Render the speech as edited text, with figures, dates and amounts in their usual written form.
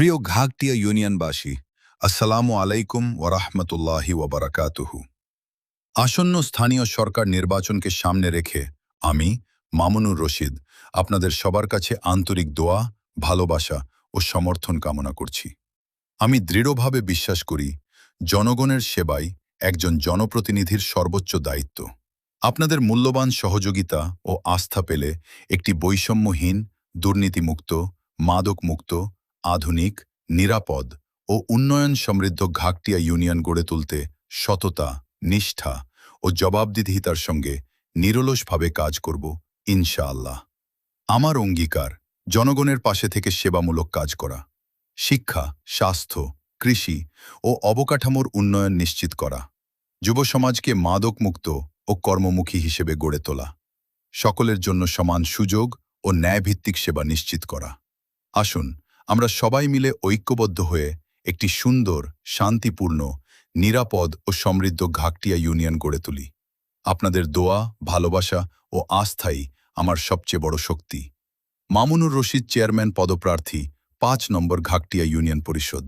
প্রিয় ঘাগটিয়া ইউনিয়নবাসী, আসসালামু আলাইকুম ওরহমতুল্লাহি ওবরাকাতুহু। আসন্ন স্থানীয় সরকার নির্বাচনকে সামনে রেখে আমি মামুনুর রশিদ আপনাদের সবার কাছে আন্তরিক দোয়া, ভালোবাসা ও সমর্থন কামনা করছি। আমি দৃঢ়ভাবে বিশ্বাস করি জনগণের সেবাই একজন জনপ্রতিনিধির সর্বোচ্চ দায়িত্ব। আপনাদের মূল্যবান সহযোগিতা ও আস্থা পেলে একটি বৈষম্যহীন, দুর্নীতিমুক্ত, মাদকমুক্ত, আধুনিক, নিরাপদ ও উন্নয়ন সমৃদ্ধ ঘাগটিয়া ইউনিয়ন গড়ে তুলতে সততা, নিষ্ঠা ও জবাবদিহিতার সঙ্গে নিরলসভাবে কাজ করব, ইনশাআল্লাহ। আমার অঙ্গীকার জনগণের পাশে থেকে সেবামূলক কাজ করা, শিক্ষা, স্বাস্থ্য, কৃষি ও অবকাঠামোর উন্নয়ন নিশ্চিত করা, যুব সমাজকে মাদকমুক্ত ও কর্মমুখী হিসেবে গড়ে তোলা, সকলের জন্য সমান সুযোগ ও ন্যায়ভিত্তিক সেবা নিশ্চিত করা। আসুন আমরা সবাই মিলে ঐক্যবদ্ধ হয়ে একটি সুন্দর, শান্তিপূর্ণ, নিরাপদ ও সমৃদ্ধ ঘাগটিয়া ইউনিয়ন গড়ে তুলি। আপনাদের দোয়া, ভালোবাসা ও আস্থাই আমার সবচেয়ে বড় শক্তি। মামুনুর রশিদ, চেয়ারম্যান পদপ্রার্থী, ৫ নম্বর ঘাগটিয়া ইউনিয়ন পরিষদ।